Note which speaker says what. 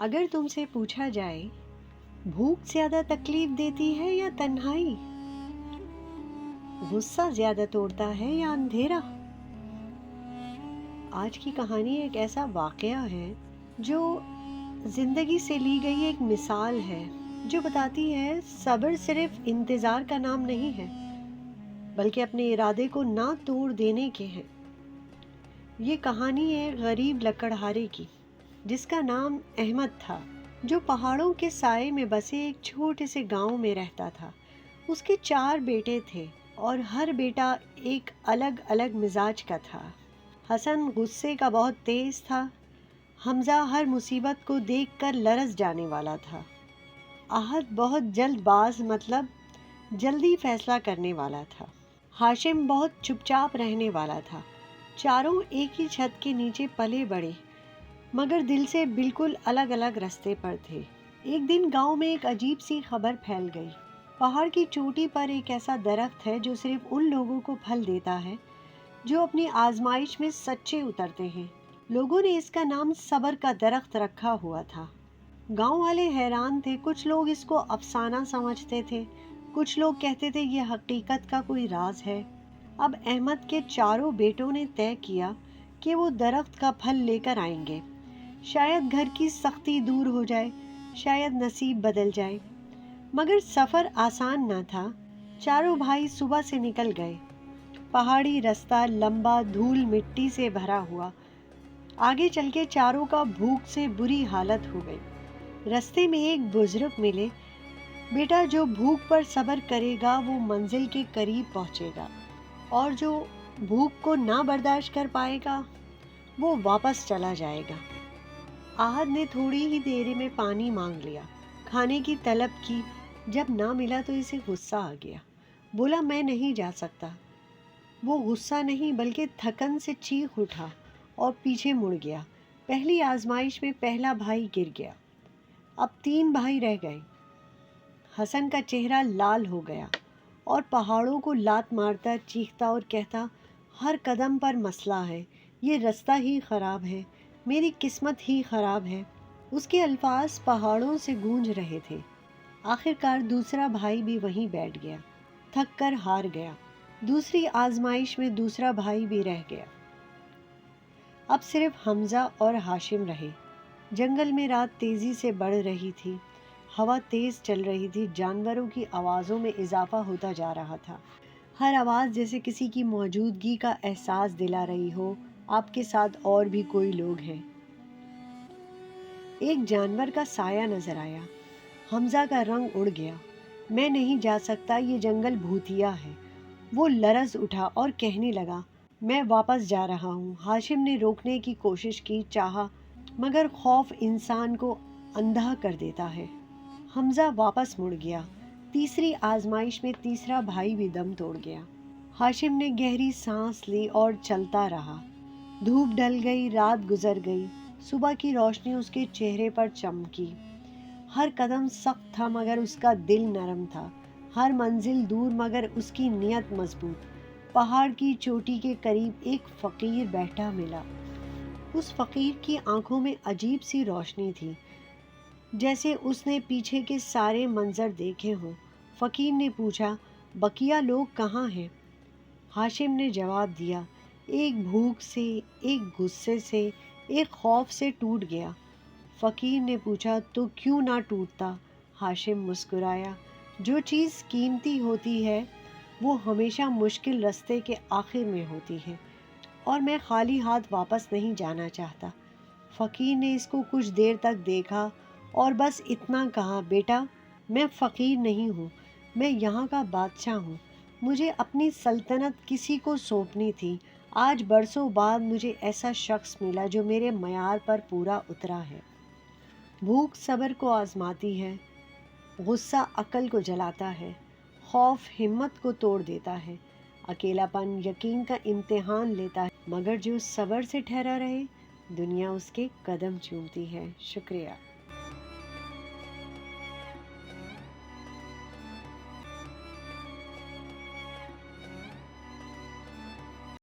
Speaker 1: अगर तुमसे पूछा जाए, भूख ज्यादा तकलीफ देती है या तन्हाई, गुस्सा ज्यादा तोड़ता है या अंधेरा? आज की कहानी एक ऐसा वाकया है जो जिंदगी से ली गई एक मिसाल है, जो बताती है सब्र सिर्फ इंतजार का नाम नहीं है, बल्कि अपने इरादे को ना तोड़ देने के हैं। ये कहानी है गरीब लकड़हारे की, जिसका नाम अहमद था, जो पहाड़ों के साए में बसे एक छोटे से गांव में रहता था। उसके 4 बेटे थे और हर बेटा एक अलग अलग मिजाज का था। हसन गुस्से का बहुत तेज था। हमजा हर मुसीबत को देखकर लरस जाने वाला था। आहद बहुत जल्दबाज, मतलब जल्दी फैसला करने वाला था। हाशिम बहुत चुपचाप रहने वाला था। चारों एक ही छत के नीचे पले बड़े, मगर दिल से बिल्कुल अलग अलग रास्ते पर थे। एक दिन गांव में एक अजीब सी खबर फैल गई। पहाड़ की चोटी पर एक ऐसा दरख्त है जो सिर्फ उन लोगों को फल देता है जो अपनी आजमाइश में सच्चे उतरते हैं। लोगों ने इसका नाम सब्र का दरख्त रखा हुआ था। गांव वाले हैरान थे। कुछ लोग इसको अफसाना समझते थे, कुछ लोग कहते थे ये हकीकत का कोई राज है। अब अहमद के चारों बेटों ने तय किया कि वो दरख्त का फल लेकर आएंगे। शायद घर की सख्ती दूर हो जाए, शायद नसीब बदल जाए। मगर सफर आसान न था। चारों भाई सुबह से निकल गए। पहाड़ी रास्ता लंबा, धूल मिट्टी से भरा हुआ। आगे चल के चारों का भूख से बुरी हालत हो गई। रास्ते में एक बुजुर्ग मिले। बेटा, जो भूख पर सब्र करेगा वो मंजिल के करीब पहुंचेगा, और जो भूख को ना बर्दाश्त कर पाएगा वो वापस चला जाएगा। आहद ने थोड़ी ही देर में पानी मांग लिया, खाने की तलब की। जब ना मिला तो इसे गुस्सा आ गया। बोला, मैं नहीं जा सकता। वो गुस्सा नहीं बल्कि थकन से चीख उठा और पीछे मुड़ गया। पहली आजमाइश में पहला भाई गिर गया। अब 3 भाई रह गए। हसन का चेहरा लाल हो गया और पहाड़ों को लात मारता चीखता और कहता, हर कदम पर मसला है, ये रास्ता ही खराब है, मेरी किस्मत ही खराब है। उसके अल्फाज पहाड़ों से गूंज रहे थे। आखिरकार दूसरा भाई भी वहीं बैठ गया, थक कर हार गया। दूसरी आजमाइश में दूसरा भाई भी रह गया। अब सिर्फ हमजा और हाशिम रहे। जंगल में रात तेजी से बढ़ रही थी। हवा तेज चल रही थी। जानवरों की आवाज़ों में इजाफा होता जा रहा था। हर आवाज़ जैसे किसी की मौजूदगी का एहसास दिला रही हो, आपके साथ और भी कोई लोग हैं। एक जानवर का साया नजर आया। हमजा का रंग उड़ गया। मैं नहीं जा सकता, ये जंगल भूतिया है। वो लरज उठा और कहने लगा, मैं वापस जा रहा हूँ। हाशिम ने रोकने की कोशिश की, चाहा, मगर खौफ इंसान को अंधा कर देता है। हमजा वापस मुड़ गया। तीसरी आजमाइश में तीसरा भाई भी दम तोड़ गया। हाशिम ने गहरी सांस ली और चलता रहा। धूप ढल गई, रात गुजर गई। सुबह की रोशनी उसके चेहरे पर चमकी। हर कदम सख्त था मगर उसका दिल नरम था। हर मंजिल दूर मगर उसकी नीयत मजबूत। पहाड़ की चोटी के करीब एक फकीर बैठा मिला। उस फकीर की आंखों में अजीब सी रोशनी थी, जैसे उसने पीछे के सारे मंजर देखे हों। फकीर ने पूछा, बकिया लोग कहाँ हैं? हाशिम ने जवाब दिया, एक भूख से, एक गुस्से से, एक खौफ से टूट गया। फकीर ने पूछा, तो क्यों ना टूटता? हाशिम मुस्कुराया, जो चीज़ कीमती होती है वो हमेशा मुश्किल रास्ते के आखिर में होती है, और मैं खाली हाथ वापस नहीं जाना चाहता। फकीर ने इसको कुछ देर तक देखा और बस इतना कहा, बेटा, मैं फ़कीर नहीं हूँ, मैं यहाँ का बादशाह हूँ। मुझे अपनी सल्तनत किसी को सौंपनी थी। आज बरसों बाद मुझे ऐसा शख्स मिला जो मेरे मयार पर पूरा उतरा है। भूख सब्र को आजमाती है, गुस्सा अक्ल को जलाता है, खौफ हिम्मत को तोड़ देता है, अकेलापन यकीन का इम्तिहान लेता है, मगर जो सब्र से ठहरा रहे, दुनिया उसके कदम चूमती है। शुक्रिया।